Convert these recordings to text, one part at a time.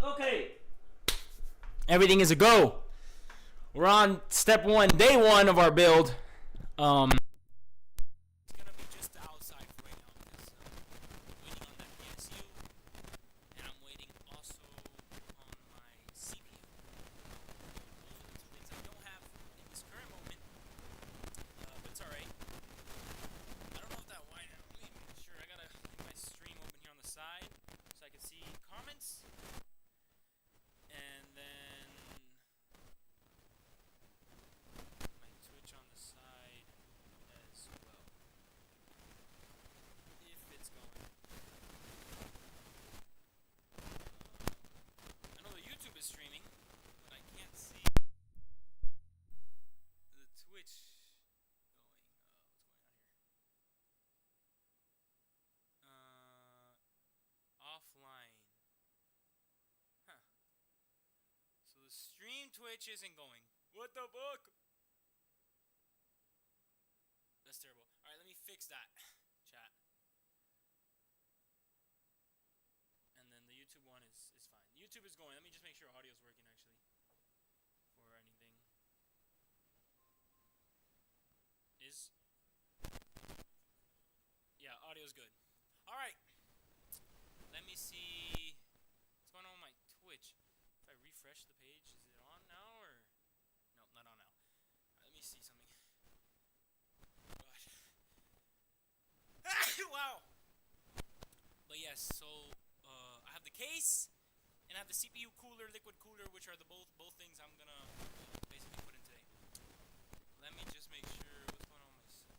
Okay. Everything is a go. We're on step 1, day 1 of our build. It's gonna be just outside for right now because I'm waiting on that PSU, and I'm waiting also on my CPU. Those are the 2 things I don't have in this current moment, but it's alright. I don't know if that wide. Let me make sure. I gotta leave my stream open here on the side so I can see comments, and then my Twitch on the side as well, if it's going. I know the YouTube is streaming, but I can't see the Twitch going. What's going on here? Offline. Huh. So the stream Twitch isn't going. What the fuck? That's terrible. Alright, let me fix that. Chat. And then the YouTube one is fine. YouTube is going. Let me just make sure audio's working actually. For anything. Yeah, audio's good. Alright. Let me see what's going on with my Twitch. If I refresh the page, is it on now or no, not on now. Alright, let me see something. Gosh. Wow. But yes, so I have the case and I have the CPU cooler, liquid cooler, which are the both things I'm gonna basically put in today. Let me just make sure what's going on with my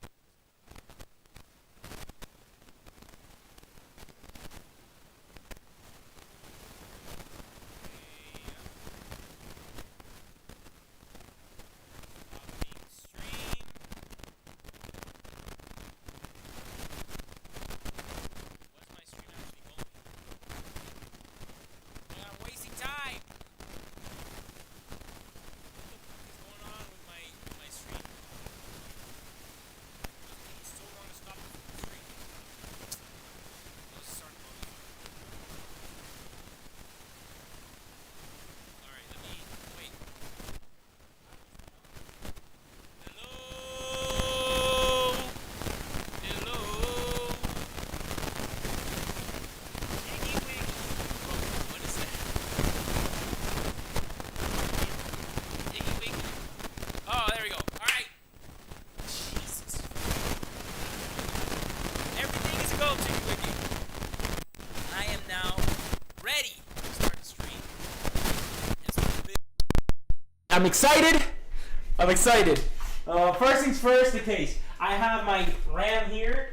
I'm excited. First things first, the case. I have my RAM here,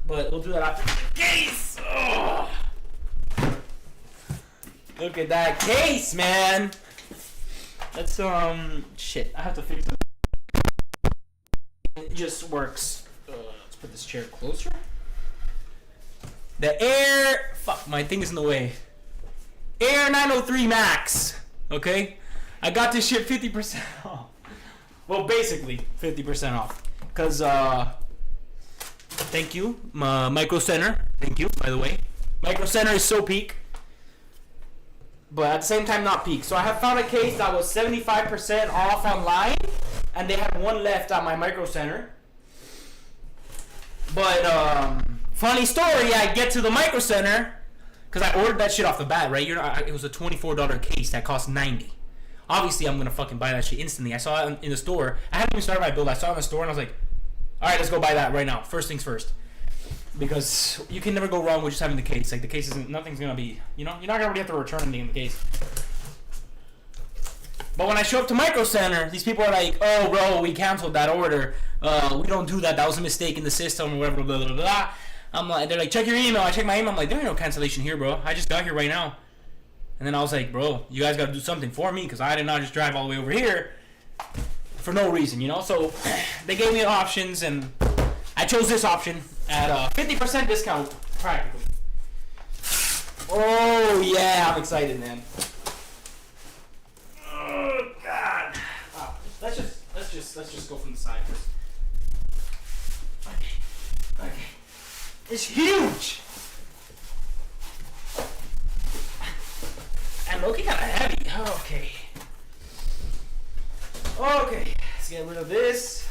but we'll do that after the case. Oh. Look at that case, man. That's shit. I have to fix it. It just works. Let's put this chair closer. The Air. Fuck, my thing is in the way. Air 903 Max. Okay. I got this shit 50% off. Well, basically 50% off. Cause thank you, Micro Center. Thank you, by the way. Micro Center is so peak, but at the same time not peak. So I have found a case that was 75% off online, and they had one left at my Micro Center. But funny story, I get to the Micro Center, cause I ordered that shit off the bat, right? It was a $24 case that cost $90. Obviously, I'm gonna fucking buy that shit instantly. I saw it in the store. I hadn't even started my build. I saw it in the store and I was like, all right, let's go buy that right now. First things first, because you can never go wrong with just having the case. Like the case isn't, nothing's gonna be, you're not gonna really have to return anything in the case. But when I show up to Micro Center, these people are like, oh, bro, we canceled that order. We don't do that. That was a mistake in the system or whatever. Blah blah blah. I'm like, they're like, check your email. I check my email. I'm like, there ain't no cancellation here, bro. I just got here right now. And then I was like, bro, you guys got to do something for me because I did not just drive all the way over here for no reason, you know? So they gave me options, and I chose this option at a 50% discount, practically. Oh, yeah, I'm excited, man. Oh, God. Wow. Let's just go from the side first. Okay. It's huge. Okay. Okay, let's get rid of this.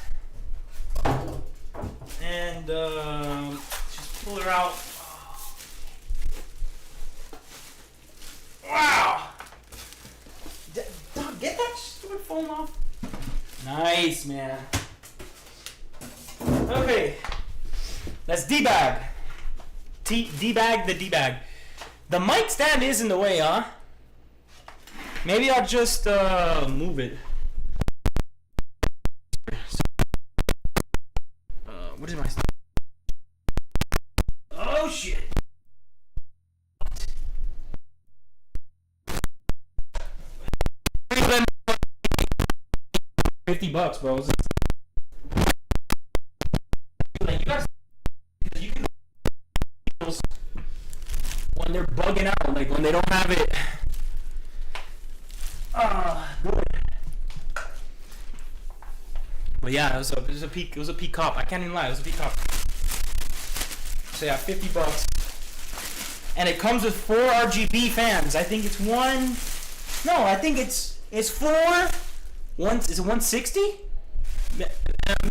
And just pull her out. Wow! Dog, get that stupid phone off. Nice, man. Okay. That's D-bag. D-bag the D-bag. The mic stand is in the way, huh? Maybe I'll just move it. What is my... Oh, shit. $50, bro. Like, you guys, you can, when they're bugging out, like when they don't have it. Good. But yeah, it was a peak cop. I can't even lie, it was a peak cop. So yeah, $50. And it comes with 4 RGB fans. I think it's one. No, I think it's 4. Is it 160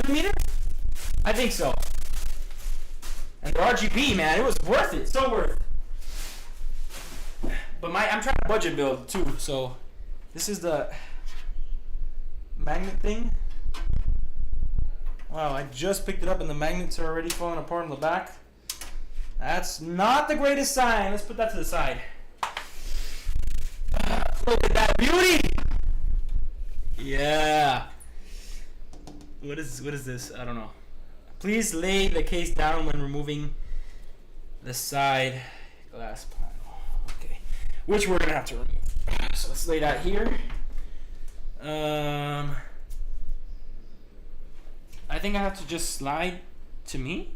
millimeter? I think so. And the RGB, man, it was worth it. So worth it. But I'm trying to budget build too. So this is the magnet thing. Wow, I just picked it up and the magnets are already falling apart on the back. That's not the greatest sign. Let's put that to the side. Look at that beauty! Yeah. What is this? I don't know. Please lay the case down when removing the side glass panel. Okay. Which we're gonna have to remove. So let's lay that here. I think I have to just slide to me.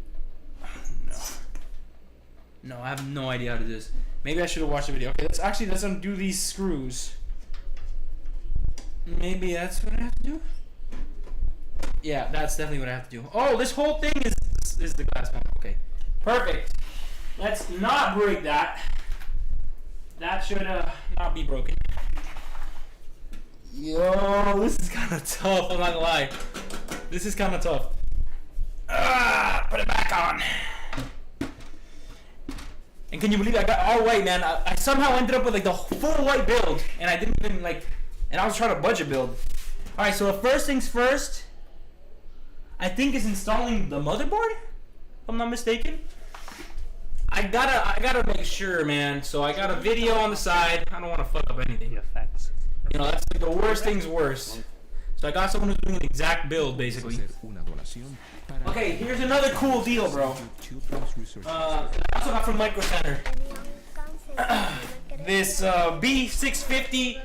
No, I have no idea how to do this. Maybe I should have watched the video. Okay, let's undo these screws. Maybe that's what I have to do? Yeah, that's definitely what I have to do. Oh, this whole thing is the glass panel. Okay, perfect. Let's not break that. That should not be broken. Yo, this is kind of tough. I'm not gonna lie. This is kind of tough. Put it back on. And can you believe I got all white, man? I somehow ended up with like the full white build, and I didn't even like. And I was trying to budget build. All right, so the first things first, I think is installing the motherboard. If I'm not mistaken. I gotta make sure, man. So I got a video on the side. I don't want to fuck up anything. You know, that's like the worst things worst. So I got someone who's doing an exact build, basically. Okay, here's another cool deal, bro. I also got from Micro Center. This B650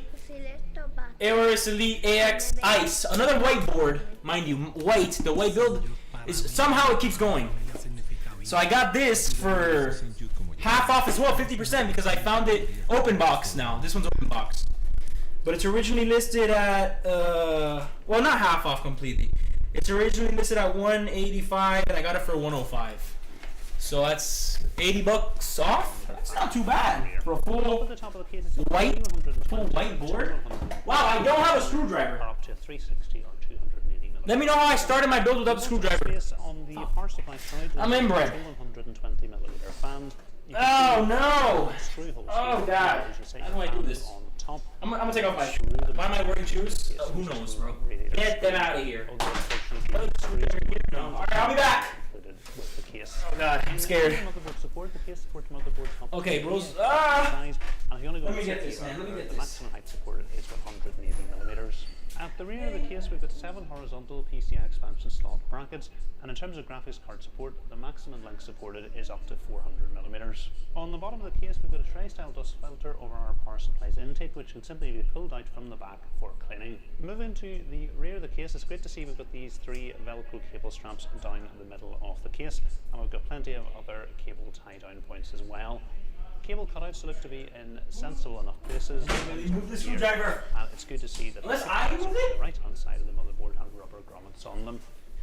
Aorus Elite AX Ice. Another white board, mind you. White. The white build is somehow it keeps going. So I got this for half off as well, 50%, because I found it open box now. This one's open box. But it's originally listed at, well, not half off completely. It's originally listed at $185, and I got it for $105. So that's $80 off. That's not too bad for a full white board. Wow, I don't have a screwdriver. Let me know how I started my build without the screwdriver. I'm inbred. Oh no! Oh god! How do I do this? I'm gonna take off my shoes. Why am I wearing shoes? Who knows, bro? Get them out of here. Alright, I'll be back. Oh god, I'm scared. Okay, bros. Let me get this, man. Let me get this. Maximum height supported is 180 millimeters. At the rear of the case, we've got 7 horizontal PCI expansion slot brackets, and in terms of graphics card support, the maximum length supported is up to 400 millimeters. On the bottom of the case, we've got a tray-style dust filter over our power supply's intake, which can simply be pulled out from the back for cleaning. Moving to the rear of the case, it's great to see we've got these 3 Velcro cable straps down the middle of the case, and we've got plenty of other cable tie-down points as well. Cable cutouts look to be in sensible enough places. Move the screwdriver. It's good to see that Unless I move it? the right hand side of the motherboard have rubber grommets on them.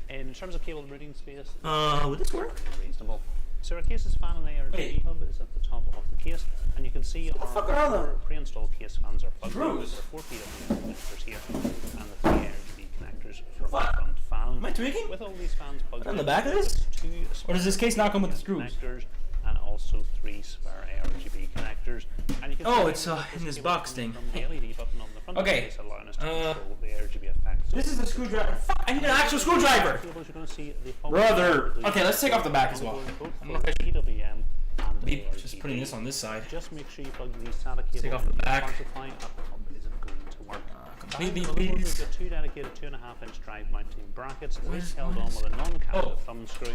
In terms of cable routing space, would this work? reasonable. So our case's fan and ARGB hub is at the top of the case, and you can see see our fuck are all the pre-installed case fans are plugged in. screws? There are 4 PWM connectors here, and the 3 RGB connectors from Fuck. the front fan. Am I tweaking? With all these fans plugged On in, the back of there's this? 2 Or does this case not come with the screws? connectors and also 3 spare RGB connectors. And you can Oh, see it's that in this cable box coming thing. from the LED button on the front of the Okay, case, allowing us to control the RGB effects. This is a screwdriver. Fuck, I need an actual screwdriver. Cables, you're going to see the Brother. Okay, let's take off the back as well. both I don't know if I for should PWM and be ARGB. just putting this on this side. Just make sure you plug the SATA cable Take off the into your back. power supply at the hub isn't going to work. Completely, Behind the motherboard, please. we've got 2 dedicated 2.5-inch drive mounting brackets. This Where's is held on mine? with a non-cabinet Oh. thumb screw,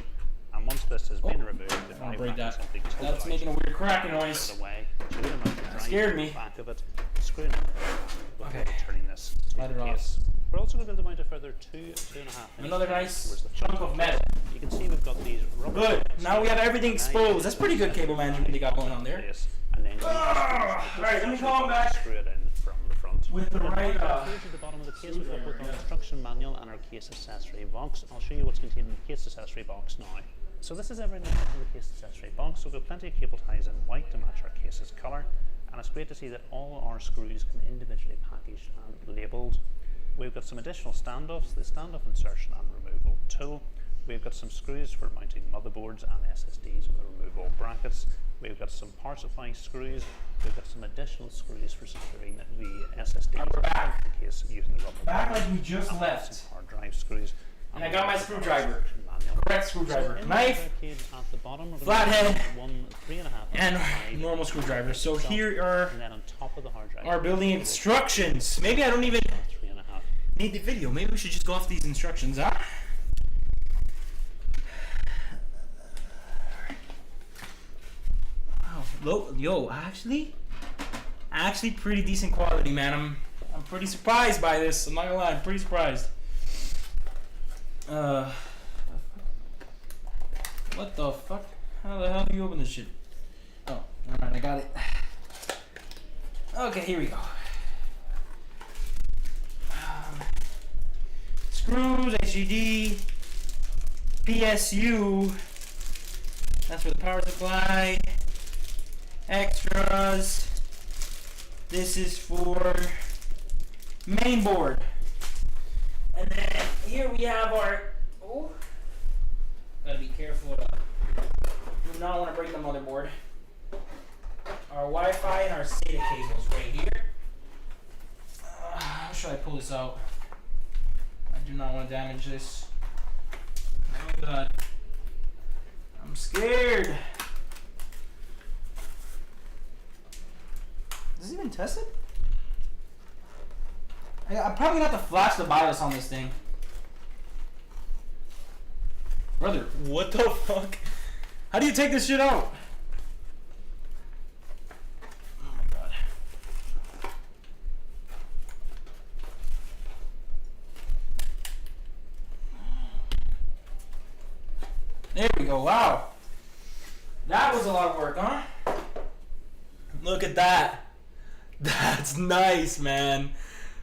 and once this has been removed, the I'll drive break rack is that. simply pulled That's out. making a weird cracking noise. Away, so we're going to drive scared me. the back of it, screw it in before Okay. returning this to Let the it off. case. We're also going to build mount a further 2.5-inch Another towards nice the chunk front of metal. You can see we've got these rubber Good. clips. Now we have everything Now you exposed. can That's pretty good cable management they got going on there. place, and then you can Alright, let me call him back. screw it in from the front. With the right, Here to the bottom of the case, we've got both our instruction manual and our case accessory box. I'll show you what's contained in the case accessory box now. So this is everything in the case accessory box. So we've got plenty of cable ties in white to match our case's colour, and it's great to see that all our screws come individually packaged and labelled. We've got some additional standoffs, the standoff insertion and removal tool. We've got some screws for mounting motherboards and SSDs with the removable brackets. We've got some power supply screws. We've got some additional screws for securing the SSDs we're back. in the case using the rubber Back band. like we just And left. some hard drive screws. And I got my screwdriver. Instruction manual. Correct So screwdriver. in the Knife arcade at the bottom, we're gonna flathead, have one 3.5 and drive normal screwdriver. So itself, here are and then on top of the hard drive, our building instructions. Maybe I don't even 3.5. need the video. Maybe we should just go off these instructions, huh? Wow. Yo, actually pretty decent quality, man. I'm pretty surprised by this. I'm not gonna lie, I'm pretty surprised. What the fuck? How the hell do you open this shit? Oh, alright, I got it. Okay, here we go. Screws, HDD, PSU. That's for the power supply. Extras. This is for main board. And then here we have our. Oh, gotta be careful. Do not want to break the motherboard. Our Wi-Fi and our SATA cables right here. How should I pull this out? I do not want to damage this. Oh god. I'm scared. Is this even tested? I'm probably gonna have to flash the BIOS on this thing. Brother, what the fuck? How do you take this shit out? Oh my god. There we go, wow. That was a lot of work, huh? Look at that. That's nice, man.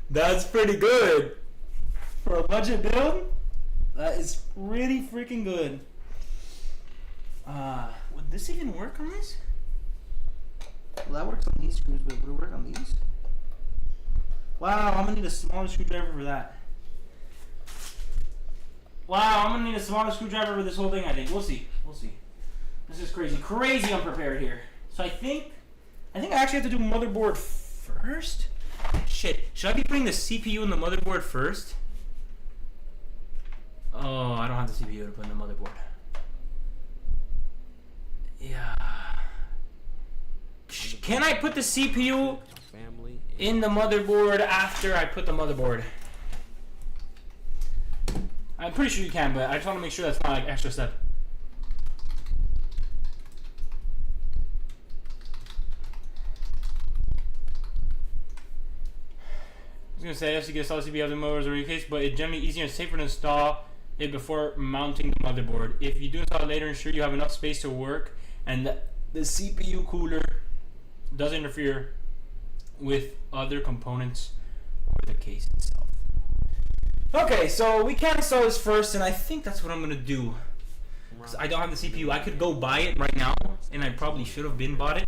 That's pretty good. For a budget build, that is pretty freaking good. Would this even work on this? Well, that works on these screws, but would it work on these? Wow, I'm gonna need a smaller screwdriver for that. Wow, I'm gonna need a smaller screwdriver for this whole thing, I think. We'll see. We'll see. This is crazy. Crazy unprepared here. So I think I actually have to do motherboard first? Shit. Should I be putting the CPU in the motherboard first? Oh, I don't have the CPU to put in the motherboard. Yeah. Can I put the CPU in the motherboard after I put the motherboard? I'm pretty sure you can, but I just want to make sure that's not like extra step. I was gonna say, yes, you can install the CPU of the motors or your case, but it's generally easier and safer to install it before mounting the motherboard. If you do install it later, ensure you have enough space to work and the CPU cooler doesn't interfere with other components or the case itself. Okay, so we can install this first, and I think that's what I'm gonna do. Because I don't have the CPU. I could go buy it right now, and I probably should have been bought it.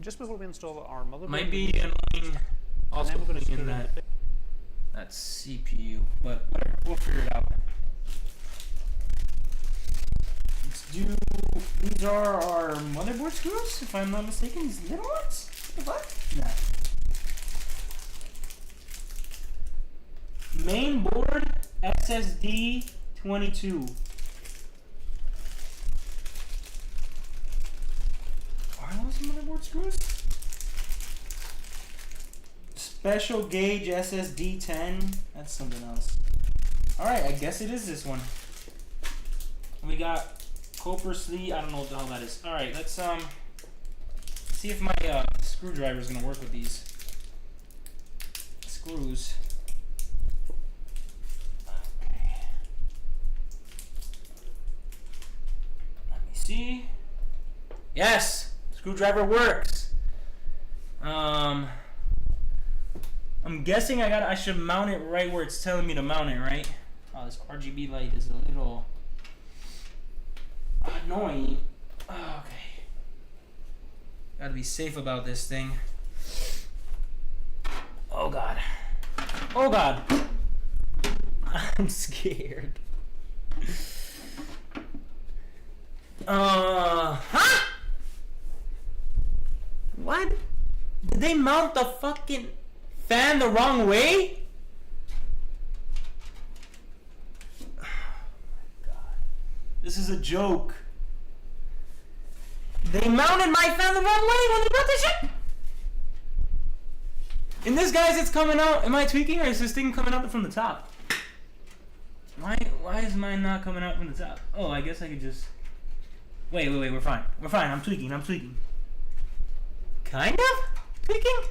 Just before we install our motherboard, Might be annoying. Also, then we're going to putting screw in in the that CPU, but whatever, we'll figure it out. Let's do. These are our motherboard screws, if I'm not mistaken. These little ones. What the fuck? Nah. Main board SSD 22. Are those motherboard screws? Special gauge SSD 10. That's something else. Alright, I guess it is this one. We got copper sleeve. I don't know what the hell that is. Alright, let's see if my screwdriver is gonna work with these screws. Okay. Let me see. Yes! Screwdriver works. I'm guessing I should mount it right where it's telling me to mount it, right? Oh, this RGB light is a little annoying. Oh, okay. Gotta be safe about this thing. Oh god. Oh god. I'm scared. Huh? What? Did they mount the fucking fan the wrong way? Oh my god. This is a joke. They mounted my fan the wrong way when they built this shit. In this, guys, it's coming out. Am I tweaking or is this thing coming out from the top? Why is mine not coming out from the top? Oh, I guess I could just... Wait, we're fine. We're fine. I'm tweaking. Kind of? Tweaking?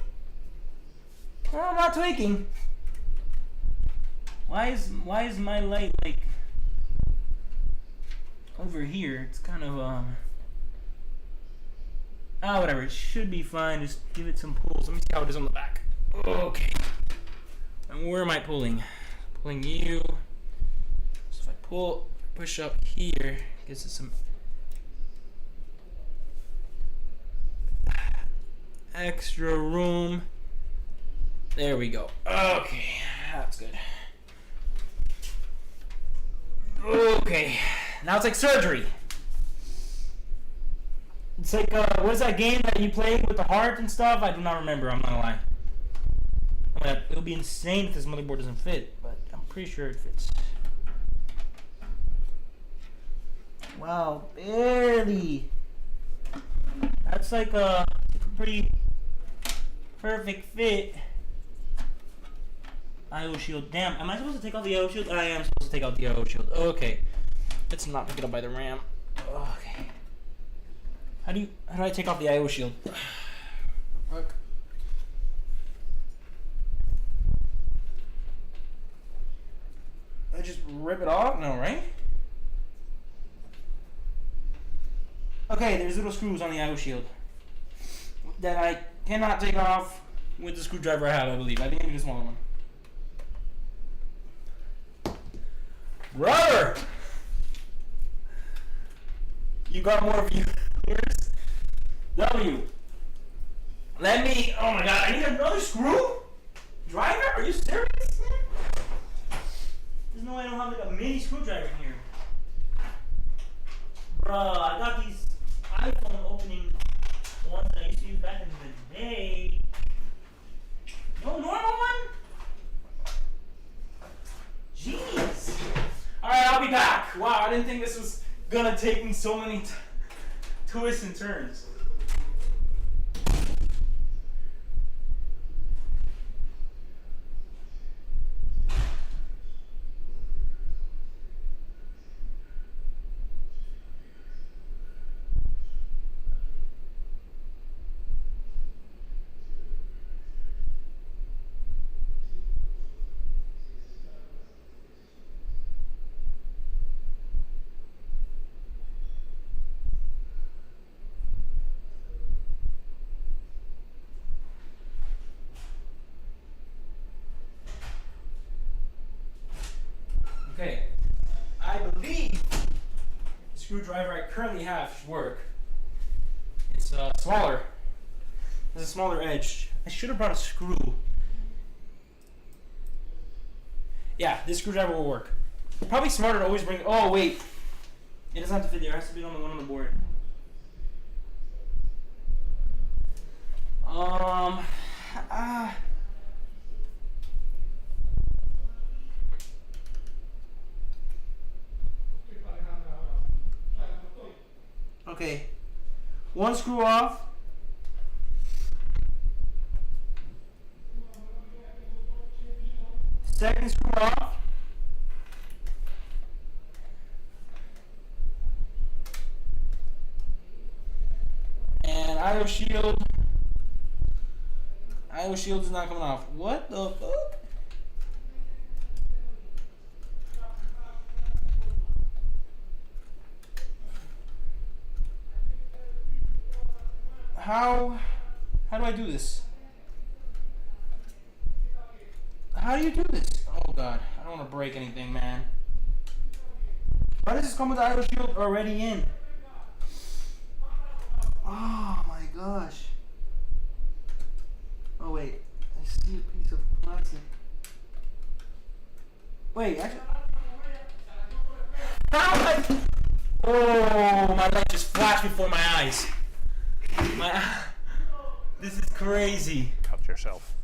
No, I'm not tweaking. Why is my light like over here? It's kind of whatever. It should be fine. Just give it some pulls. Let me see how it is on the back. Okay. And where am I pulling? Pulling you. So if I push up here, gives it some extra room. There we go. Okay, that's good. Okay, now it's like surgery. It's like, what is that game that you play with the heart and stuff? I do not remember, I'm not gonna lie. It'll be insane if this motherboard doesn't fit, but I'm pretty sure it fits. Wow, barely. That's like a pretty perfect fit. IO shield. Damn, am I supposed to take out the IO shield? I am supposed to take out the IO shield. Okay. Let's not pick it up by the RAM. Okay. How do I take off the IO shield? Fuck. I just rip it off? No, right? Okay, there's little screws on the IO shield that I cannot take off with the screwdriver I have, I believe. I think I need a smaller one. Brother! You got more viewers? W. Let me... Oh my god, I need another screw? Driver? Are you serious, man? There's no way I don't have like a mini screwdriver in here. Bruh, I got these iPhone opening ones I used to use back in the day. No normal one? Jeez. Alright, I'll be back. Wow, I didn't think this was gonna take me so many twists and turns. Okay, I believe the screwdriver I currently have should work. It's smaller. There's a smaller edge. I should have brought a screw. Yeah, this screwdriver will work. Probably smarter to always bring. Oh wait, it doesn't have to fit there. It has to be on the one on the board. Okay, one screw off. Second screw off. And IO shield. IO shield is not coming off. What the fuck? How do I do this? How do you do this? Oh god, I don't want to break anything, man. Why does this come with the IO shield already in? Oh my gosh. Oh wait, I see a piece of plastic. Wait, actually. Oh, my light just flashed before my eyes. This is crazy. Cut yourself.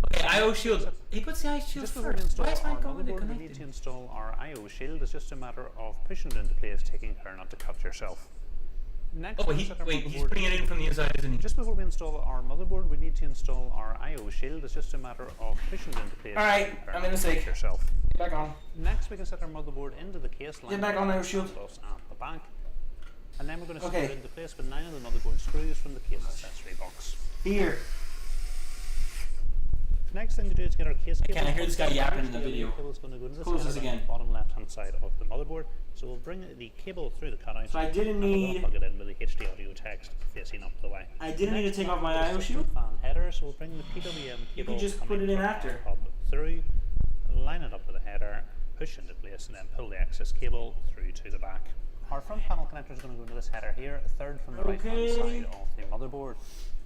Okay, IO shield. He puts the IO shield Just before we first. install Why is mine our going to motherboard, we connect need to it? install our IO shield. It's just a matter of pushing it into place, taking care not to cut yourself. Next, Oh, but we set our he's motherboard putting it in from the inside, isn't he? Just before we install our motherboard, we need to install our IO shield. It's just a matter of pushing it into place. Alright, taking care I'm not in a to cut sec. yourself. Get back on. Next, we can set our motherboard into the case. Get back on IO shield. At the back. And then we're going to Okay. screw it into place with 9 of the motherboard screws from the case accessory box. Here. Next thing to do is get our case cable. can't hear this guy yapping in the The video. cable's going to go into this Close this area down again. the bottom left-hand side of the motherboard. So we'll bring the cable through the cutout. So I didn't and we're need- going to plug it in with the HD audio text facing up the way. I didn't need to Next, take off we'll my put IO the shield. fan header, so we'll bring the PWM You cable can just put coming it in from after. our hub through, line it up with the header, push into place, and then pull the excess cable through to the back. Our front panel connector is going to go into this header here, a third from the right-hand Okay. side of the motherboard.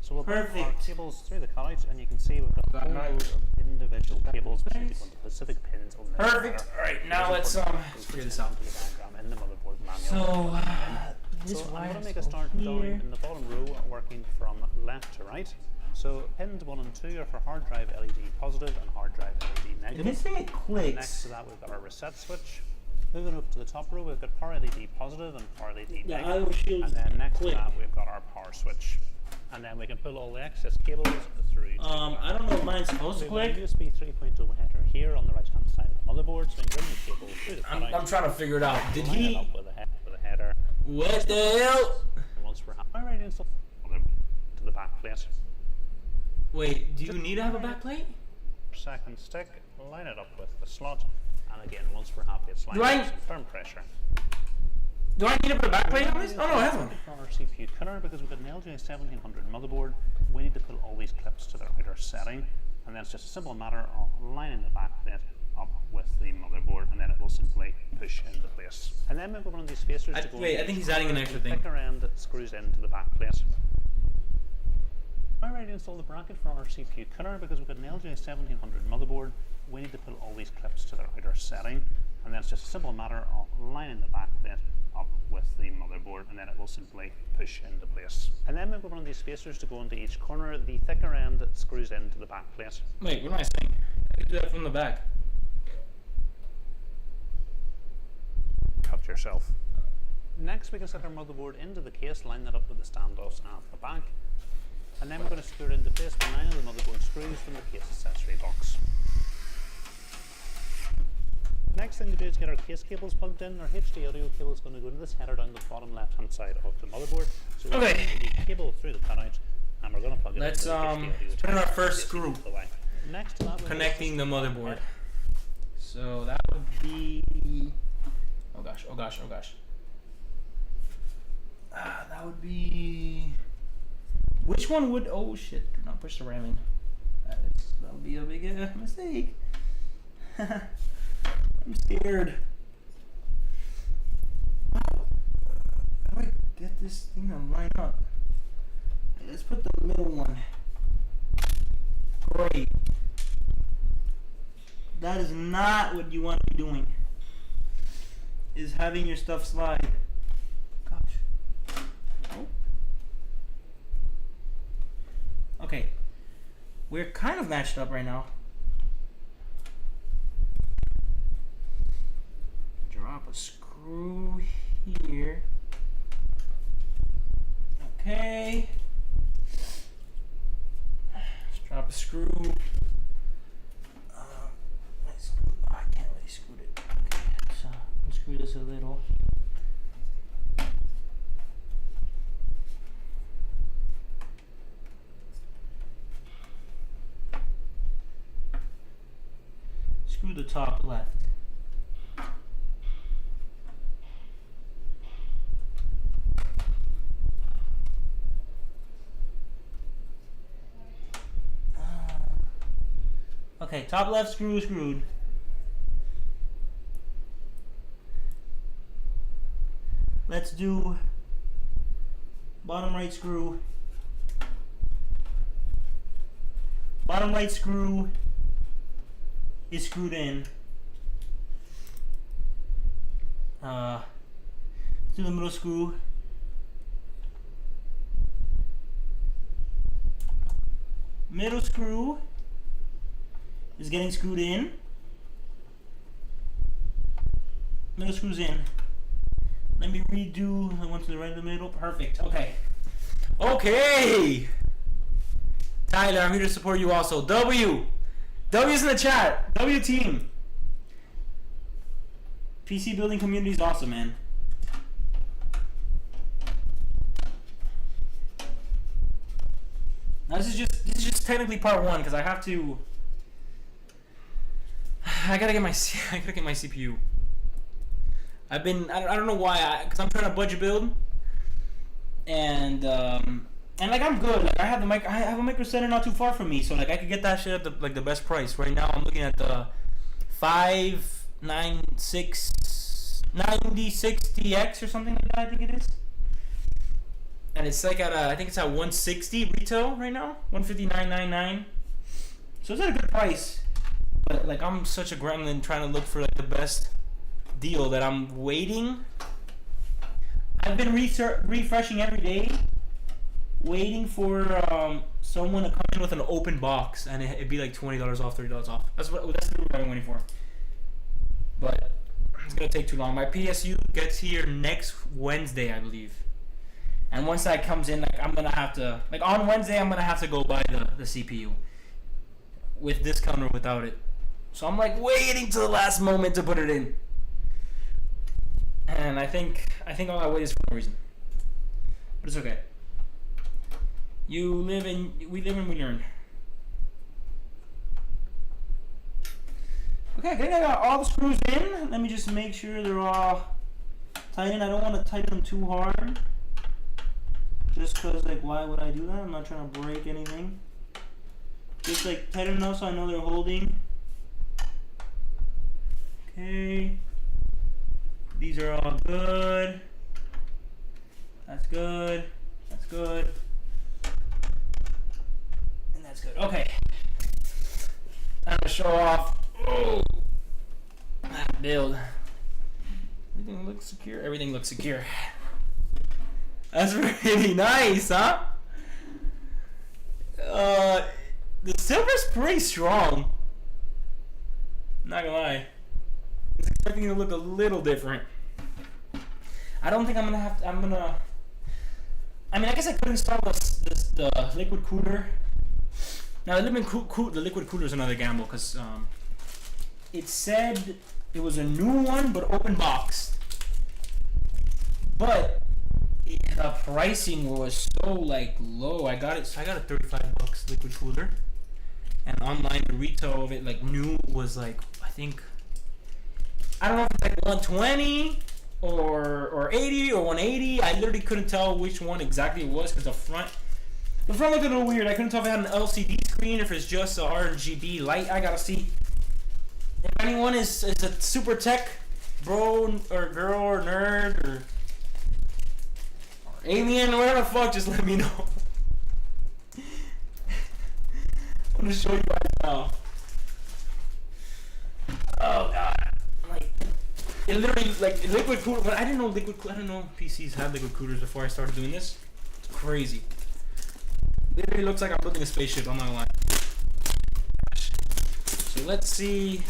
So we'll bring our Perfect. cables through the cutout, and you can see we've got a whole load of individual cables which need to go into specific pins on this Perfect. header. Alright, now It is let's important to figure put this it out. into the diagram in the motherboard manual. So this So I'm wire going to is make a start over down here. in the bottom row, working from left to right. So pins 1 and 2 are for hard drive LED positive and hard drive LED And negative. this thing it Next clicks. to that we've got our reset switch. Moving up to the top row, we've got power LED positive and power LED Yeah, negative. IO shield And then next click. to that we've got our power switch. And then we can pull all the excess cables through. I don't know if mine's supposed to We've got a click. USB 3.0 header here on the right hand side of the motherboard, so we can bring the cable through the I'm cutout, trying to figure it out. Did line it he? up with a header. What the hell? And once we're ready to install to the back plate. Wait, do you need to have a backplate? Second stick, line it up with the slot, and again, once we're happy, it's lined Do I- up some firm pressure. Do I need to put a backplate on this? Oh no, I have one. For our CPU killer, because we've got an LGA 1700 motherboard, we need to put all these clips to their outer setting, and then it's just a simple matter of lining the back plate up with the motherboard, and then it will simply push into place. And then we've got one of these spacers to go Wait, into I think each he's adding an corner. extra The thing. thicker end screws into the back plate. I'm ready to install the bracket for our CPU killer, because we've got an LGA 1700 motherboard, we need to put all these clips to their outer setting, and then it's just a simple matter of lining the back plate up with the motherboard, and then it will simply push into place. And then we've got one of these spacers to go into each corner. The thicker end screws into the back plate. Wait, what am I saying? I could do that from the back. Cut yourself. Next, we can set our motherboard into the case, line that up with the standoffs at the back, and then we're going to screw it into place with 9 of the motherboard screws from the case accessory box. Next thing to do is get our case cables plugged in. Our HD audio cable is going to go into this header down the bottom left hand side of the motherboard. So we're Okay. going to put the cable through the cutout, and we're going to plug it Let's, into the HD audio put in our test first facing screw. the way. Next to that, we've got Connecting the this motherboard. So that would be. Oh gosh, oh gosh, oh gosh. That would be. Which one would. Oh shit, do not push the RAM in. That would be a big mistake. I'm scared. How do I get this thing to line up? Let's put the middle one. That is not what you want to be doing. Is having your stuff slide. Gosh. Oh. Okay. We're kind of matched up right now. Drop a screw here. Okay. Let's drop a screw. I can't really screw it. Okay, so unscrew this a little. Screw the top left. Okay, top left screw screwed. Let's do bottom right screw. Bottom right screw is screwed in. Let's do the middle screw. Middle screw is getting screwed in. Middle screw's in. Let me redo the one to the right of the middle. Perfect. Okay. Okay. Tyler, I'm here to support you also. W's in the chat. W team. PC building community is awesome, man. Now this is just technically part one because I gotta get my CPU. I don't know why, because I'm trying to budget build, and like I'm good. Like I have a micro center not too far from me, so like I could get that shit at the best price. Right now I'm looking at the 5969060X or something like that. I think it is, and it's like I think it's at 160 retail right now, 159.99. So it's at a good price, but like I'm such a gremlin trying to look for like the best deal that I'm waiting. I've been refreshing every day, waiting for someone to come in with an open box, and it'd be like $20 off, $30 off. That's the route I've been waiting for. But it's gonna take too long. My PSU gets here next Wednesday, I believe. And once that comes in, like I'm gonna have to, like on Wednesday, I'm gonna have to go buy the CPU with discount or without it. So I'm like waiting to the last moment to put it in. And I think all that wait is for no reason. But it's okay. We live and we learn. Okay, I think I got all the screws in. Let me just make sure they're all tightened. I don't want to tighten them too hard. Just cause like why would I do that? I'm not trying to break anything. Just like tighten enough so I know they're holding. Okay. These are all good. That's good. That's good. And that's good. Okay. Time to show off. Oh, that build. Everything looks secure. Everything looks secure. That's really nice, huh? The silver's pretty strong. Not gonna lie. I was expecting it to look a little different. I don't think I mean, I guess I could install the liquid cooler. Now, the liquid cooler is another gamble because it said it was a new one but open boxed. But the pricing was so like low. I got a $35 liquid cooler, and online the retail of it like new was like I don't know if it's like 120 or 80 or 180. I literally couldn't tell which one exactly it was because the front looked a little weird. I couldn't tell if it had an LCD screen, if it's just a RGB light. I gotta see. If anyone is a super tech bro or girl or nerd or alien or whatever the fuck, just let me know. I'm gonna show you guys now. It literally like liquid cooler, but I didn't know I didn't know PCs had liquid coolers before I started doing this. It's crazy. Literally looks like I'm building a spaceship. I'm not gonna lie. So let's see.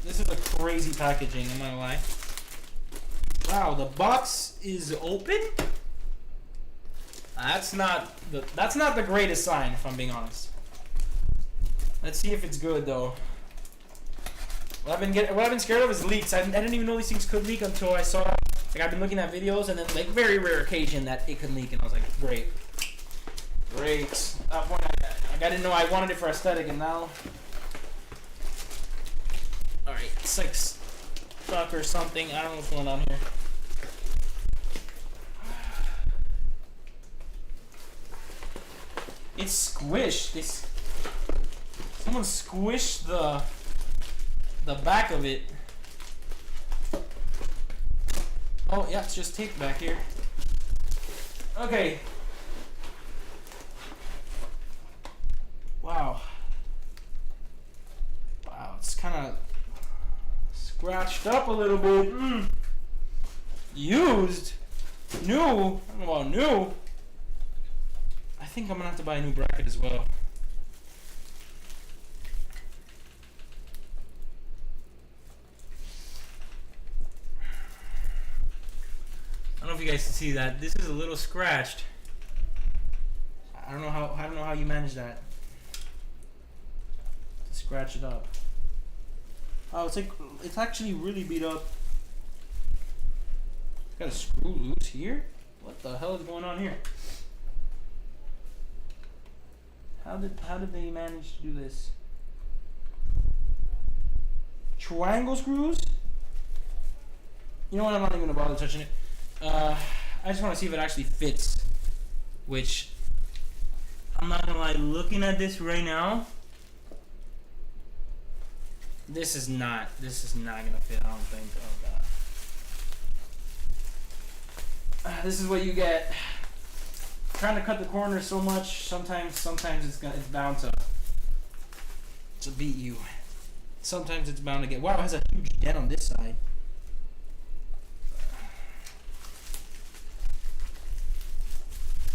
This is a crazy packaging. I'm not gonna lie. Wow, the box is open. That's not the greatest sign, if I'm being honest. Let's see if it's good though. What I've been scared of is leaks. I didn't even know these things could leak until I saw. Like I've been looking at videos, and then like very rare occasion that it could leak, and I was like, great. At that point, I didn't know I wanted it for aesthetic, and now. All right, it's like stuck or something. I don't know what's going on here. It's squished. Someone squished the back of it. Oh yeah, it's just taped back here. Okay. Wow. Wow, it's kind of scratched up a little bit. Used. New. I don't know about new. I think I'm gonna have to buy a new bracket as well. I don't know if you guys can see that. This is a little scratched. I don't know how you manage that. To scratch it up. Oh, it's actually really beat up. Got a screw loose here? What the hell is going on here? How did they manage to do this? Triangle screws? You know what? I'm not even gonna bother touching it. I just want to see if it actually fits. Which I'm not gonna lie. Looking at this right now, this is not gonna fit. I don't think. Oh god. This is what you get. Trying to cut the corners so much, sometimes it's bound to beat you. Sometimes it's bound to get. Wow, it has a huge dent on this side.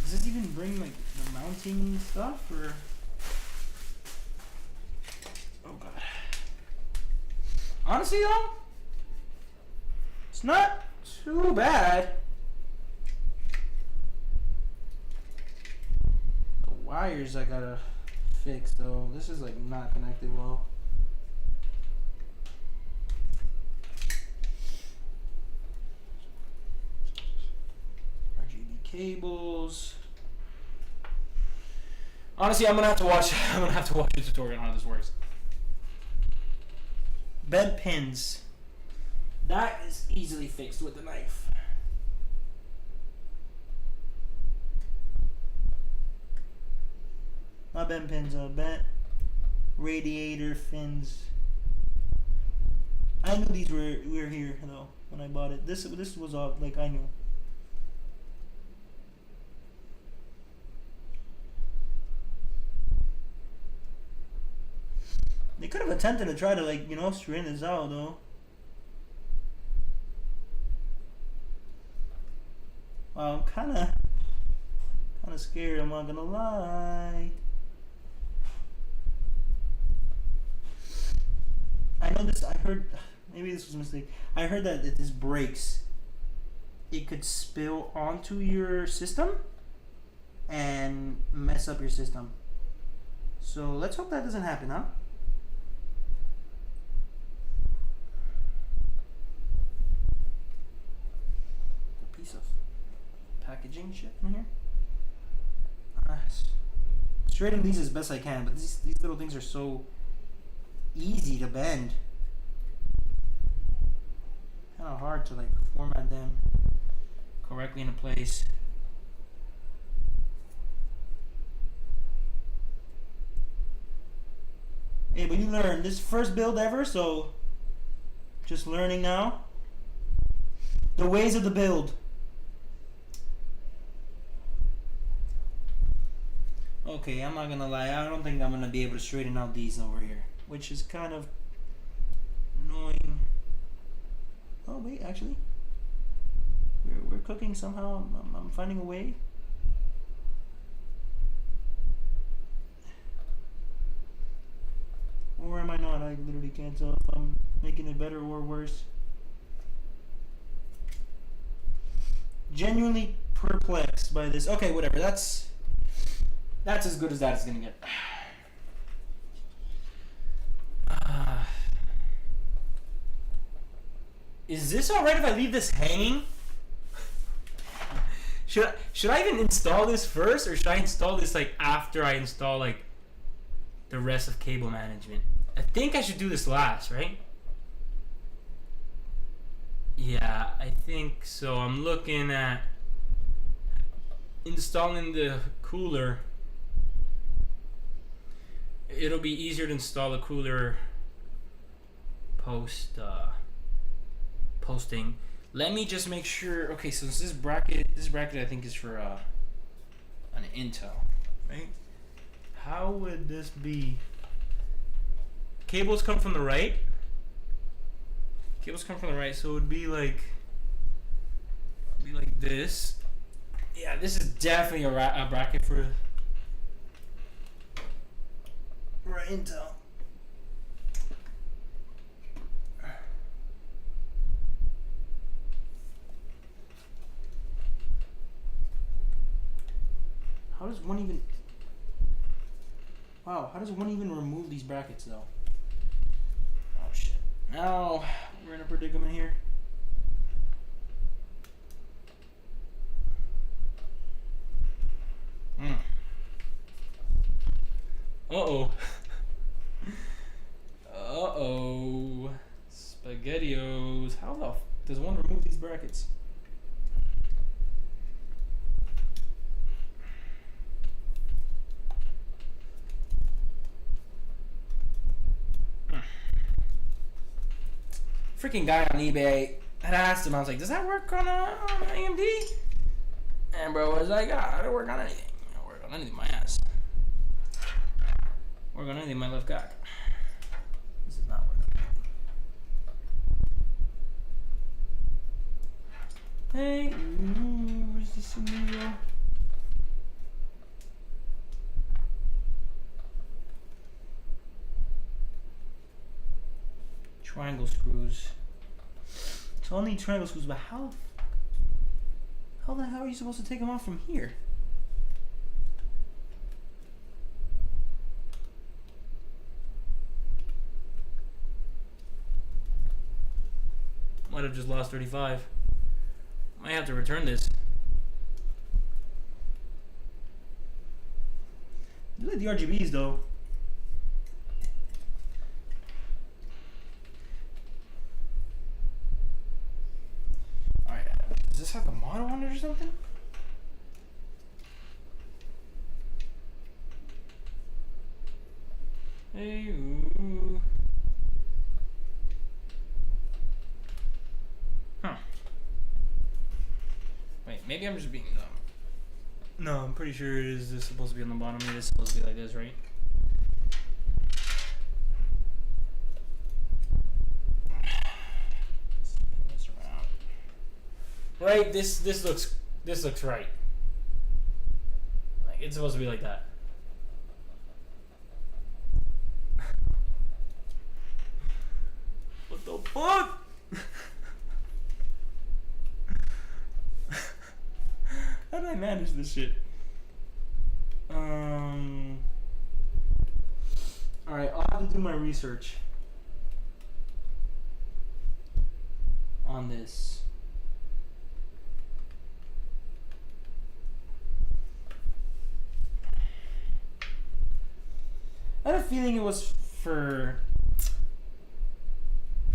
Does this even bring like the mounting stuff or? Oh god. Honestly though, it's not too bad. Wires I gotta fix though. This is like not connected well. RGB cables. Honestly, I'm gonna have to watch a tutorial on how this works. Bent pins. That is easily fixed with a knife. Not bent pins, bent radiator fins. I knew these were here though when I bought it. This was all like I knew. They could have attempted to try to like straighten this out though. Wow, I'm kind of scared. I'm not gonna lie. I know this. I heard. Maybe this was a mistake. I heard that if this breaks, it could spill onto your system and mess up your system. So let's hope that doesn't happen, huh? A piece of packaging shit in here. Straighten these as best I can, but these little things are so easy to bend. Kind of hard to like format them correctly into place. Hey, but you learn. This is first build ever, so just learning now. The ways of the build. Okay, I'm not gonna lie. I don't think I'm gonna be able to straighten out these over here. which is kind of annoying. Oh wait, actually, we're cooking somehow. I'm finding a way. Or am I not? I literally can't tell if I'm making it better or worse. Genuinely perplexed by this. Okay, whatever. That's as good as that is gonna get. Is this alright if I leave this hanging? Should I even install this first, or should I install this like after I install like the rest of cable management? I think I should do this last, right? Yeah, I think so. I'm looking at installing the cooler. It'll be easier to install the cooler posting. Let me just make sure. Okay, so this bracket I think is for an Intel, right? How would this be? Cables come from the right. Cables come from the right, so it would be like this. Yeah, this is definitely a bracket for Intel. How does one even? Wow, how does one even remove these brackets though? Oh shit! Now we're in a predicament here. Uh-oh. Uh-oh. SpaghettiOs. How the does one remove these brackets? Freaking guy on eBay had asked him, I was like, does that work on AMD? And bro was like, I don't work on anything. I don't work on anything, my ass. Work on anything, my left cock. This is not working. Hey, where's this Emilio? Triangle screws. So I'll need triangle screws, but how the hell are you supposed to take them off from here? Might have just lost 35. Might have to return this. I do like the RGBs though. Alright, does this have the model on it or something? Hey, ooh. Huh. Wait, maybe I'm just being dumb. No, I'm pretty sure it is this supposed to be on the bottom. It is supposed to be like this, right? Spin this around. Right, this looks right. Like it's supposed to be like that. What the fuck? How did I manage this shit? Alright, I'll have to do my research on this. I had a feeling it was for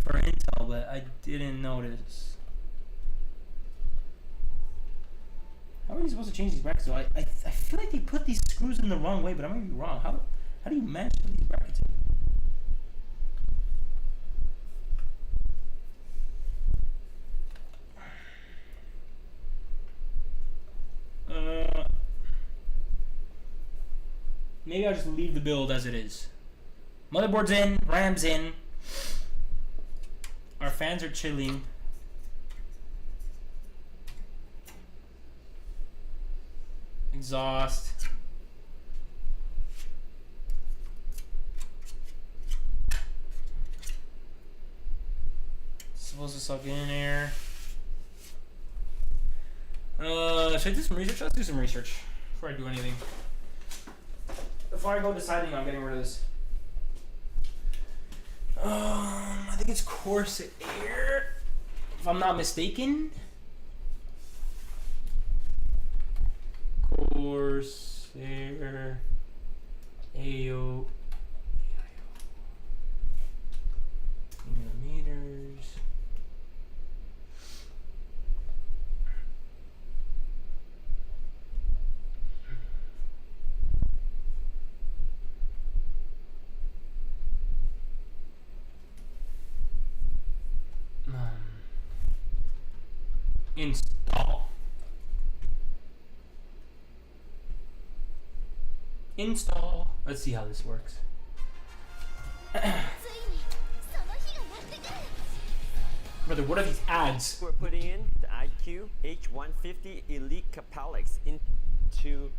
Intel, but I didn't notice. How are you supposed to change these brackets? So I feel like they put these screws in the wrong way, but I might be wrong. How do you match these brackets? Maybe I'll just leave the build as it is. Motherboard's in, RAM's in. Our fans are chilling. Exhaust. Supposed to suck in air. Should I do some research? Let's do some research before I do anything. Before I go deciding on getting rid of this. I think it's Corsair, if I'm not mistaken. Corsair AO millimeters. Install. Install. Let's see how this works. Brother, what are these ads? We're putting in the IQ H150 Elite Capalex into,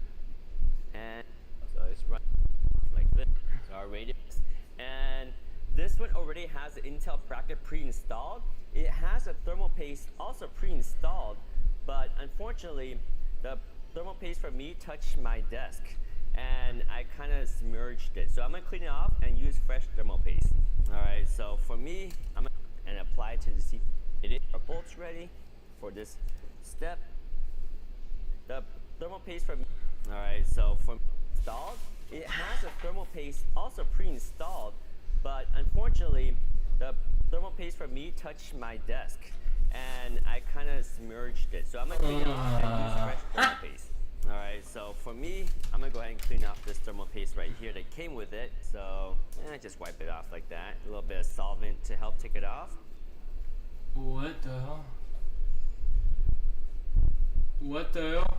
and so it's running like this. So our rated, and this one already has the Intel bracket pre-installed. It has a thermal paste also pre-installed, but unfortunately, the thermal paste for me touched my desk, and I kind of submerged it. So I'm gonna clean it off and use fresh thermal paste. All right. So for me, I'm gonna and apply it to the CPU. It is our bolts ready for this step. The thermal paste for me. All right. So for installed, it has a thermal paste also pre-installed, but unfortunately, the thermal paste for me touched my desk, and I kind of submerged it. So I'm gonna clean it off and use fresh thermal paste. All right, so for me, I'm gonna go ahead and clean off this thermal paste right here that came with it. So just wipe it off like that. A little bit of solvent to help take it off. What the hell? What the hell?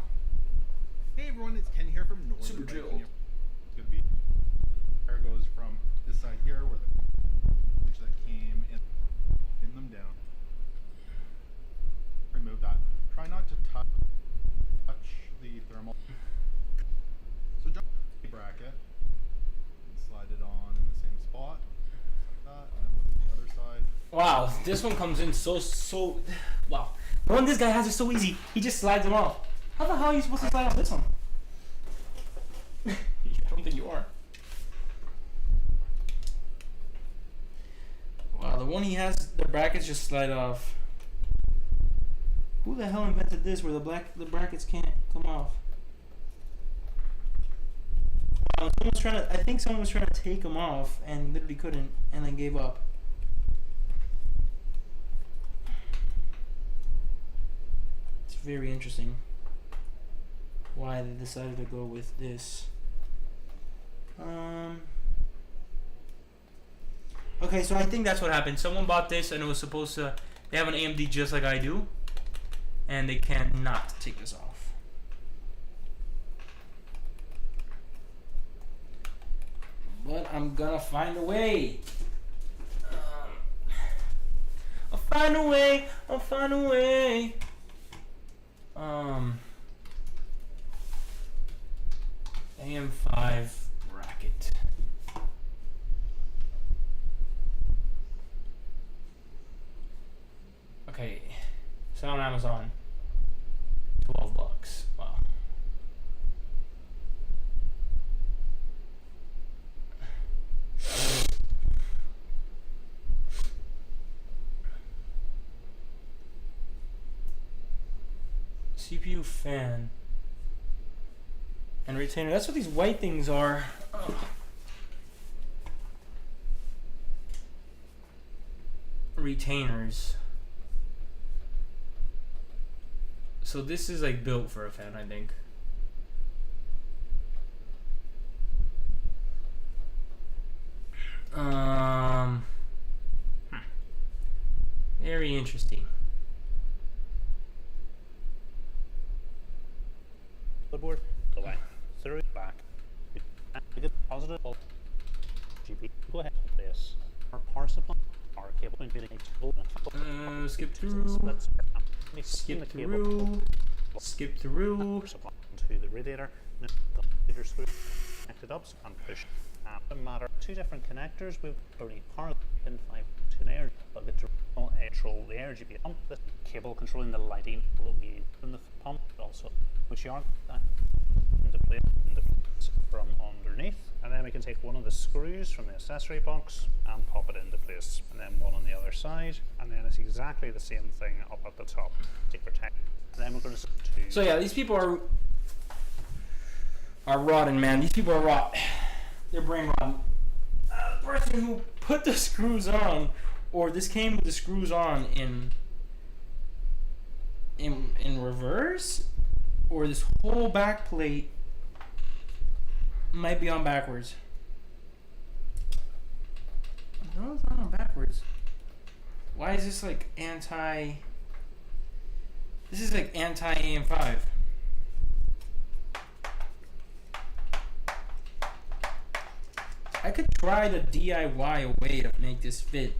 Hey everyone, it's Ken here from Northern Super Viking. drilled. It's gonna be air goes from this side here where the that came in, pin them down. Remove that. Try not to touch the thermal. So jump the bracket and slide it on in the same spot. Like that, and then we'll do the other side. Wow, this one comes in so wow. The one this guy has is so easy. He just slides them off. How the hell are you supposed to slide off this one? I don't think you are. Wow, the one he has, the brackets just slide off. Who the hell invented this where the brackets can't come off? Wow, I think someone was trying to take them off and literally couldn't, and then gave up. It's very interesting why they decided to go with this. Okay, so I think that's what happened. Someone bought this and it was supposed to. They have an AMD just like I do, and they can't not take this off. But I'm gonna find a way. I'll find a way. I'll find a way. AM5 bracket. Okay, so on Amazon, $12. Wow. CPU fan and retainer. That's what these white things are. Oh. Retainers. So this is like built for a fan, I think. Very interesting. Motherboard, delay. Through back. We get positive. RGB. Go ahead and place our power supply, our cable, including a Skip through. Skip through. Skip through. Supply to the radiator. Now the radiator screw connected up so and push. Doesn't matter. Two different connectors. We've already power pin 5 to an air bucket to control the RGB pump. The cable controlling the lighting will be from the pump also, which you aren't into place from underneath. And then we can take one of the screws from the accessory box and pop it into place, and then one on the other side, and then it's exactly the same thing up at the top to protect. And then we're going to So yeah, these people are rotten, man. These people are rot. They're brain rotten. The person who put the screws on, or this came with the screws on in reverse, or this whole back plate might be on backwards. No, it's not on backwards. Why is this like anti? This is like anti AM5. I could try to DIY a way to make this fit,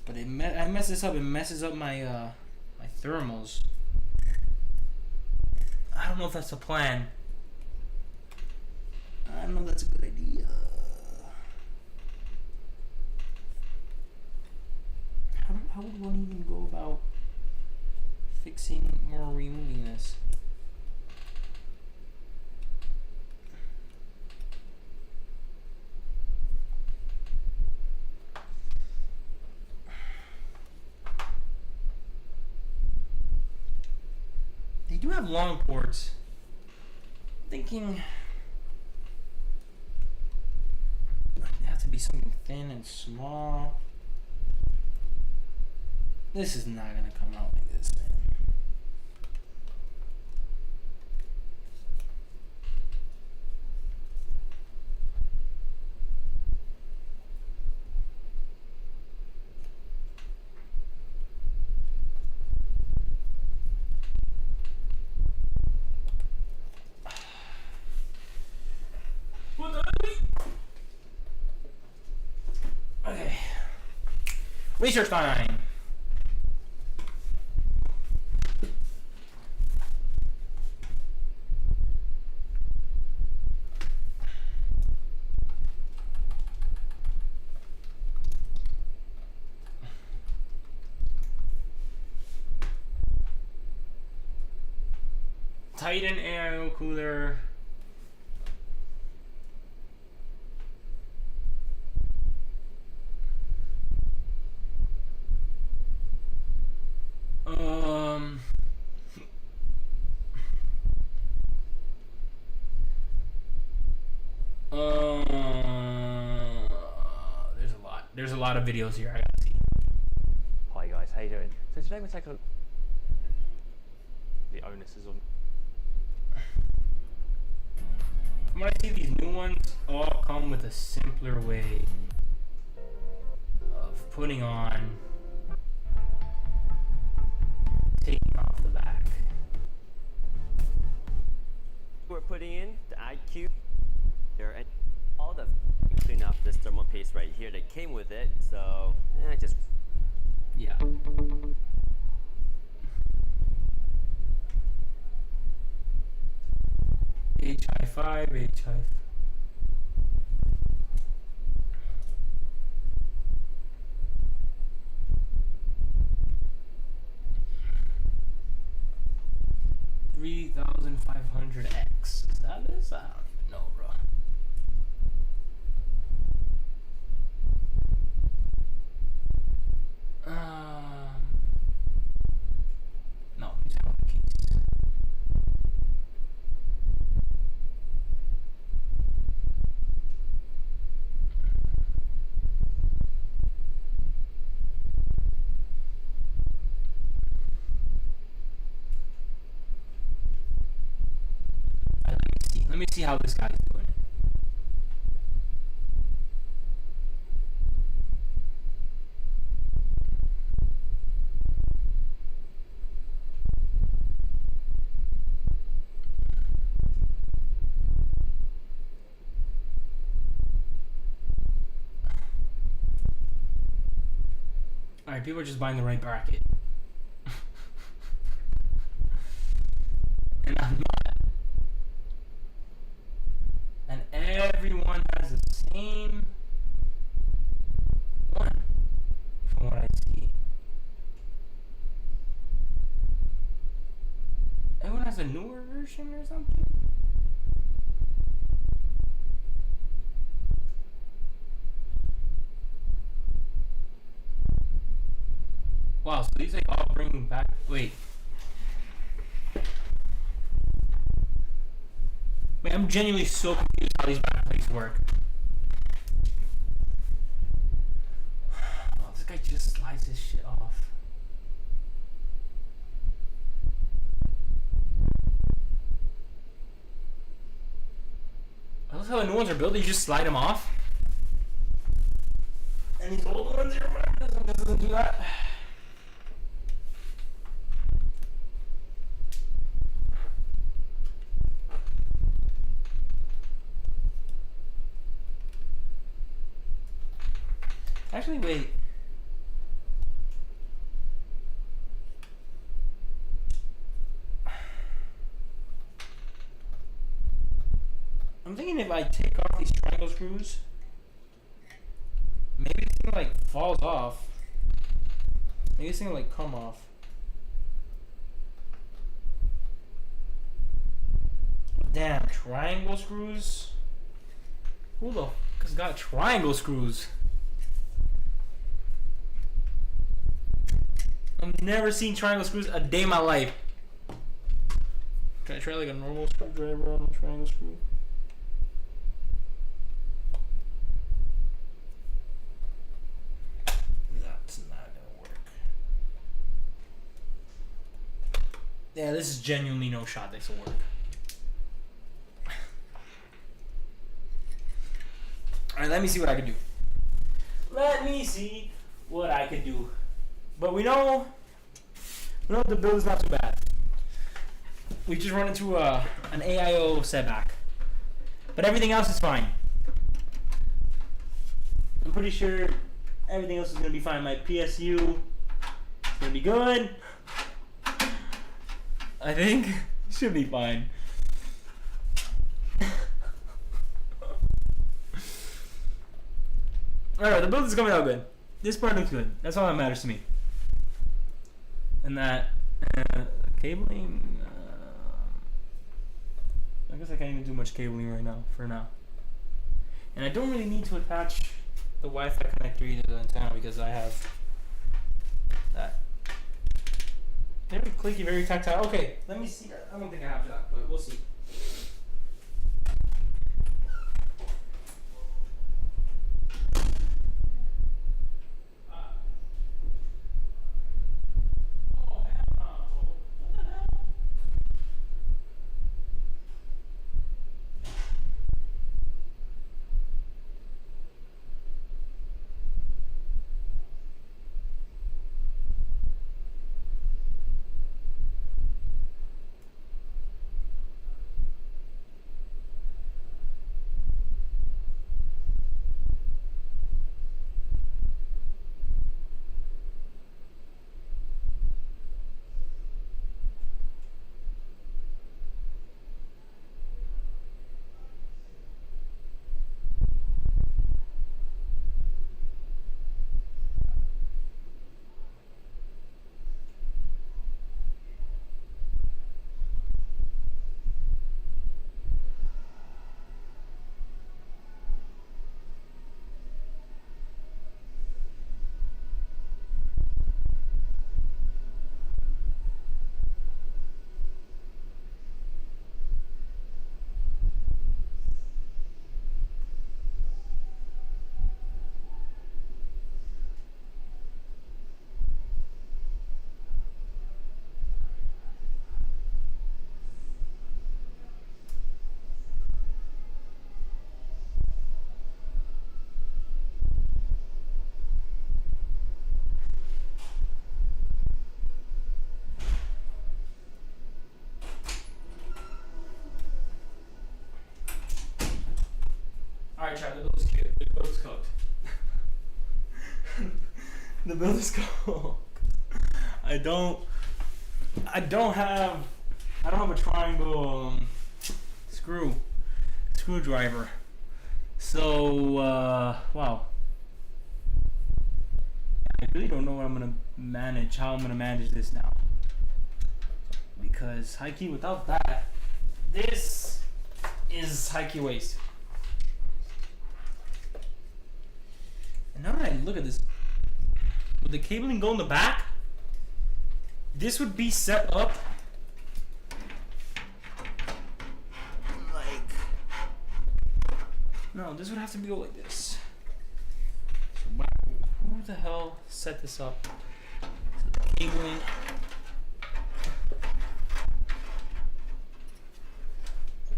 but I mess this up. It messes up my my thermals. I don't know if that's the plan. I don't know if that's a good idea. How would one even go about fixing or removing this? They do have long ports. I'm thinking it has to be something thin and small. This is not gonna come out like this, man. Okay. Research time. Titan air cooler. There's a lot of videos here I gotta see. Hi guys, how you doing? So today we're taking the onus is on. From what I see, these new ones all come with a simpler way of putting on, taking off the back. We're putting in the IQ there, and all the clean up this thermal paste right here that came with it. So just Yeah. HI5, HI5. $3,500X. Is that this? I don't even know, bro. No, these are keys. Let me see how this guy's doing. Alright, people are just buying the right bracket. And I'm not. And everyone has the same one, from what I see. Everyone has a newer version or something? Wow, so these like all bring back. Wait. Wait, I'm genuinely so confused how these backplates work. Oh, this guy just slides his shit off. I love how the new ones are built, you just slide them off. And these old ones here, doesn't do that. Actually, wait. I'm thinking if I take off these triangle screws, maybe this thing like falls off. Maybe this thing will like come off. Damn, triangle screws? Who the fuck has got triangle screws? I've never seen triangle screws a day in my life. Can I try like a normal screwdriver on a triangle screw? That's not gonna work. Yeah, this is genuinely no shot this will work. Alright, let me see what I can do. Let me see what I can do. But we know the build is not too bad. We just run into an AIO setback. But everything else is fine. I'm pretty sure everything else is going to be fine. My PSU is going to be good. I think it should be fine. Alright, the build is coming out good. This part looks good. That's all that matters to me. And that cabling, I guess I can't even do much cabling right now, for now. And I don't really need to attach the Wi-Fi connector either to the antenna because I have that. Very clicky, very tactile. Okay, let me see. I don't think I have that, but we'll see. Alright, Chad, the bill is cooked. The bill is cooked. The build is cool. I don't have a triangle screwdriver. So wow. I really don't know what I'm gonna manage, how I'm gonna manage this now. Because high key without that, this is high key waste. And now that I look at this, would the cabling go in the back? This would be set up like, no, this would have to go like this. So who the hell set this up? So the cabling.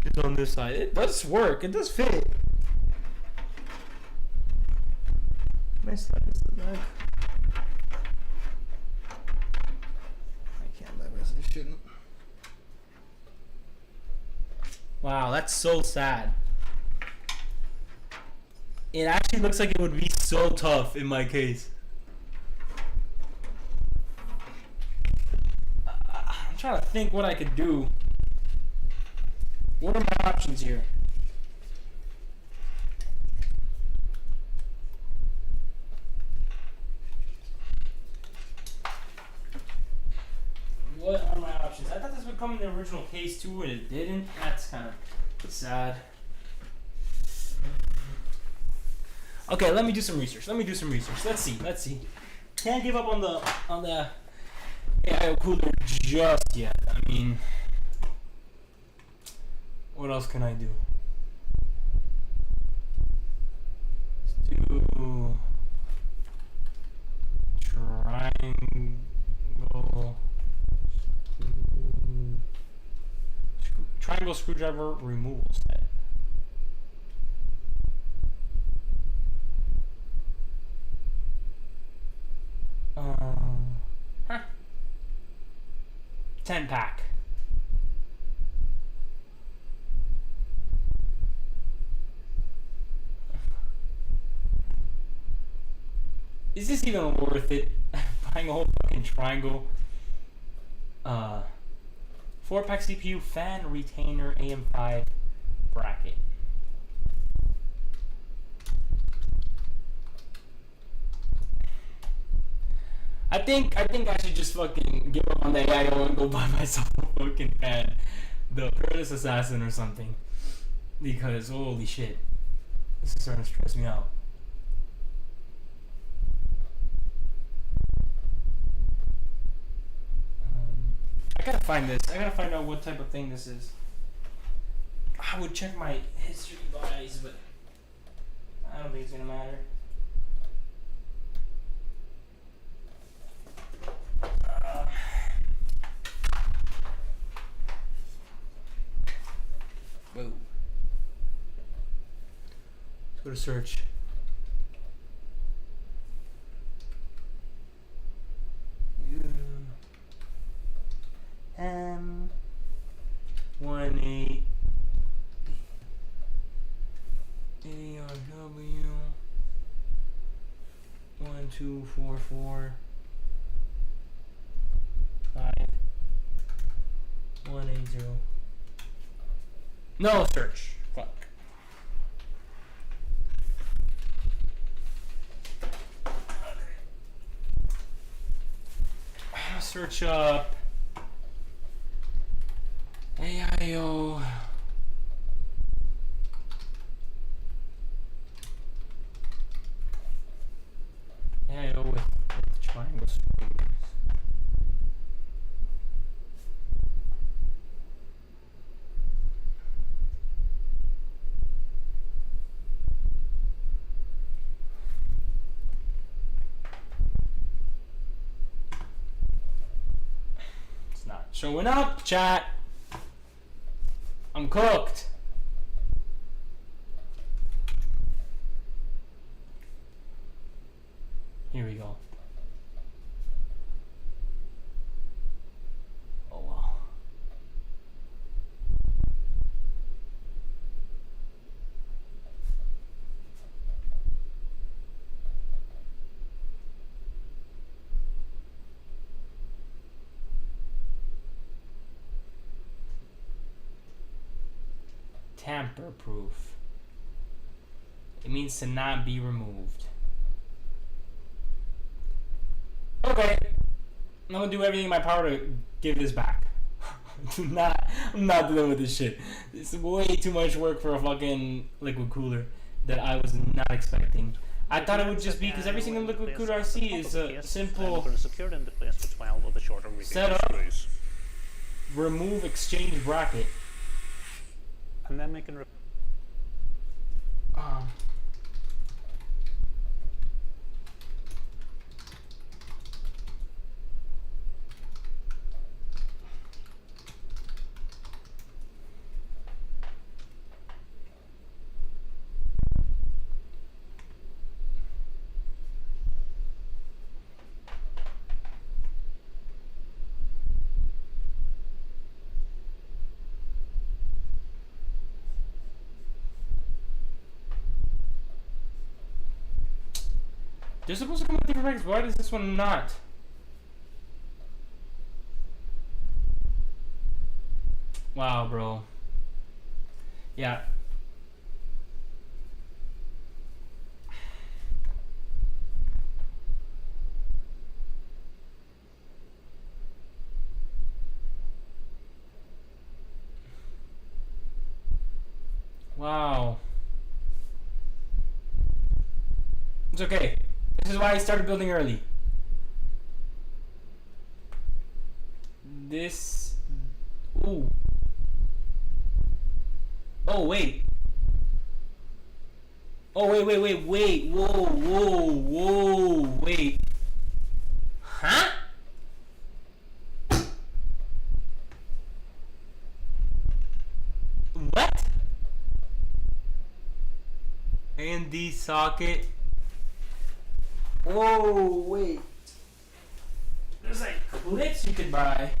It's on this side. It does work. It does fit. May I slide this to the back? I can't. I guess I shouldn't. Wow, that's so sad. It actually looks like it would be so tough in my case. I'm trying to think what I could do. What are my options here? What are my options? I thought this would come in the original case too, and it didn't. That's kind of sad. Okay, let me do some research. Let's see. Can't give up on the AIO cooler just yet. I mean, what else can I do? Let's do triangle screwdriver removal set. Huh. 10 pack. Is this even worth it? Buying a whole fucking triangle. 4-pack CPU, fan, retainer, AM5 bracket. I think I should just fucking give up on the AIO and go buy myself a fucking fan, the Peerless Assassin or something, because holy shit, this is starting to stress me out. I gotta find this. I gotta find out what type of thing this is. I would check my history buys, but I don't think it's gonna matter. Whoa. Let's go to search. M18 ARW 1244 5180. No search. Fuck. Search up AIO with triangle screws. It's not showing up, chat. I'm cooked. Here we go. Oh wow. tamper proof. It means to not be removed. Okay. I'm gonna do everything in my power to give this back. I'm not dealing with this shit. It's way too much work for a fucking liquid cooler that I was not expecting. I thought it would just be because every single liquid cooler I see is a simple We're going to secure it into place with 12 of the shorter setup, screws. remove exchange bracket. And then we can They're supposed to come with different brackets. Why does this one not? Wow, bro. Yeah. Wow. It's okay. This is why I started building early. This... Ooh. Oh, wait. Oh, wait. Whoa, wait. Huh? What? And the socket. Whoa, wait. There's like clips you could buy.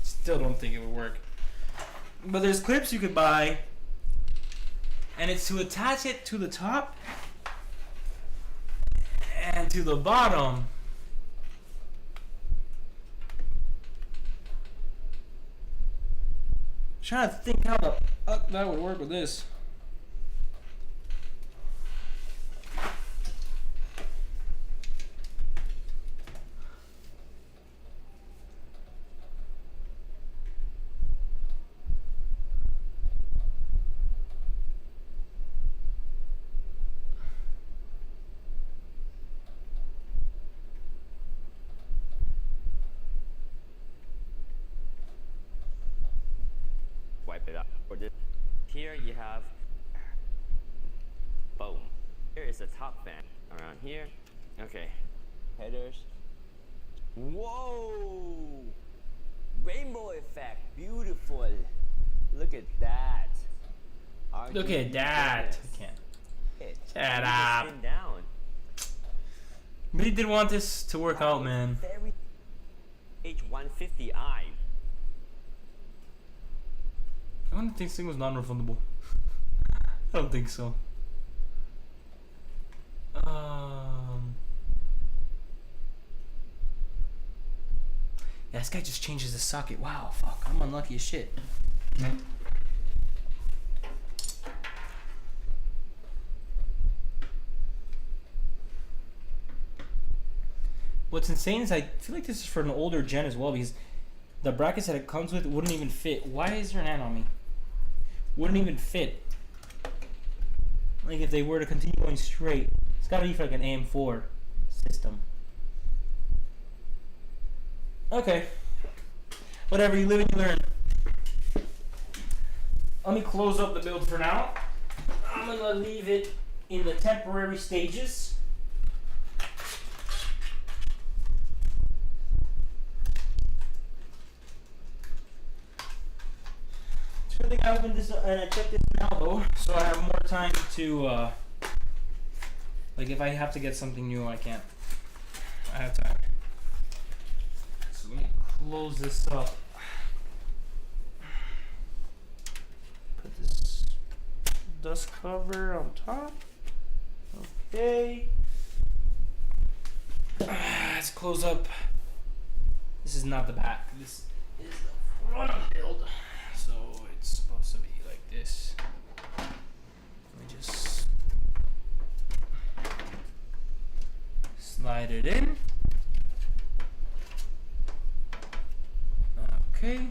Still don't think it would work. But there's clips you could buy. And it's to attach it to the top and to the bottom. I'm trying to think how the fuck that would work with this. Wipe it up. For this, here you have, boom. Here is the top fan around here. Okay, headers. Whoa! Rainbow effect, beautiful. Look at that. Look at that. I can't. Shut up. Spin down. Really did want this to work out, man. Very H150i. I don't think this thing was non-refundable. I don't think so. Yeah, this guy just changes the socket. Wow, fuck. I'm unlucky as shit. What's insane is I feel like this is for an older gen as well, because the brackets that it comes with wouldn't even fit. Why is there an ant on me? Wouldn't even fit. Like if they were to continue going straight. It's gotta be for like an AM4 system. Okay. Whatever, you live and you learn. Let me close up the build for now. I'm gonna leave it in the temporary stages. I think I opened this and I checked this now though, so I have more time to like if I have to get something new, I can't. I have time. So let me close this up. Put this dust cover on top. Okay. Let's close up. This is not the back. This is the front of the build. So it's supposed to be like this. slide it in. Okay.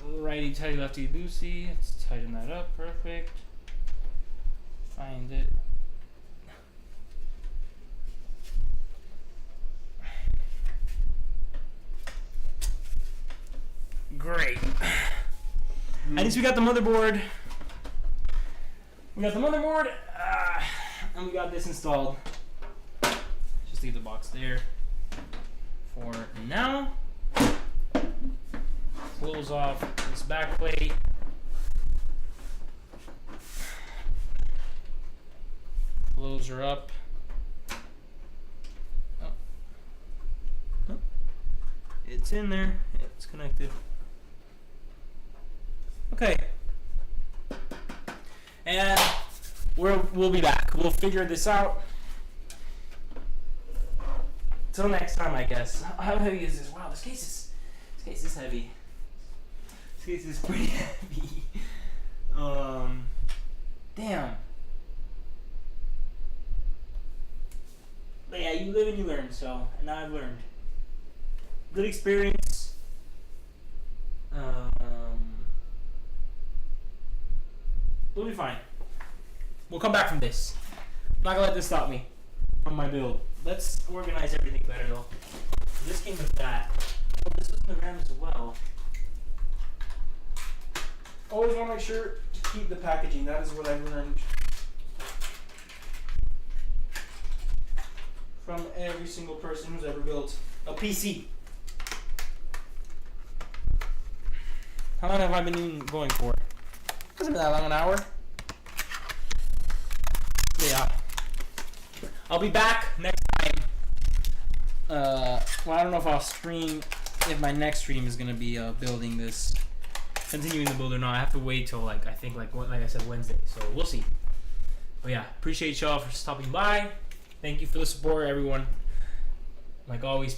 Righty tighty, lefty loosey. Let's tighten that up. Perfect. Find it. Great. At least we got the motherboard. We got the motherboard, and we got this installed. Just leave the box there for now. Close off this back plate. Close her up. Oh. Oh. It's in there. It's connected. Okay. And we'll be back. We'll figure this out. Till next time, I guess. How heavy is this? Wow, this case is heavy. This case is pretty heavy. Damn. But yeah, you live and you learn. So, and now I've learned. Good experience. We'll be fine. We'll come back from this. I'm not gonna let this stop me from my build. Let's organize everything better though. This came with that. Oh, this was in the RAM as well. Always want to make sure to keep the packaging. That is what I've learned from every single person who's ever built a PC. How long have I been even going for? Hasn't been that long, an hour. Yeah. I'll be back next time. Well, I don't know if I'll stream, if my next stream is gonna be building this, continuing the build or not. I have to wait till like I said, Wednesday. So we'll see. But yeah, appreciate y'all for stopping by. Thank you for the support, everyone. Like always.